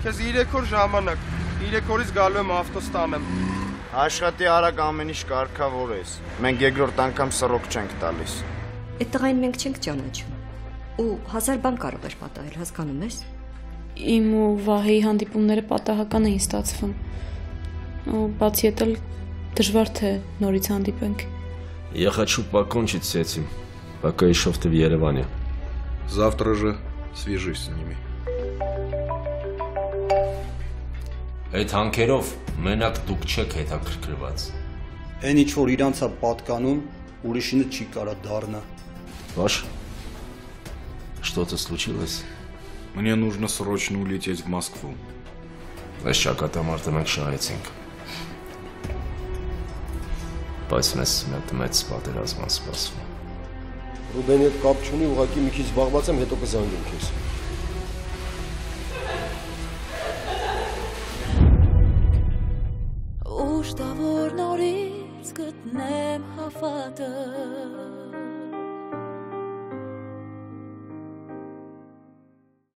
Քեզ 3 օր ժամանակ, 3 օրից գալու եմ ավտո ստանեմ։ Աշխատի արագ ամեն ինչ կարգավոր ես, մենք երկրորդ անգամ սռոք չենք տալիս։ Այդ տղային մենք չենք ճանաչում, ու 1000 բան կարող էր պատահել, հասկանում ես։ Իմ ու Վահեի հանդիպումները պատահական էին ստացվում, ու բացի այդ էլ դժվար թե նորից հանդիպենք։ Я хочу покончить с этим, пока еще ты в Ереване. Завтра же свяжись с ними. Այդ հանքերով մենակ դուք չեք հետաքրքրված։ Այն ինչ որ իրանց է պատկանում, ուրիշինը չի կարա դառնա։ Ваш? Что-то случилось? Мне нужно срочно улететь в Москву. Այս ճակատամարտը մենք շահեցինք։ Բայց մեզ մեծ պատերազմ է սպասվում։ Ռուբենի հետ կապ չունի, ուղղակի մի քիչ զբաղված եմ, հետո կզանգեմ քեզ։ Ուշտավոր նորից գտնեմ հավատը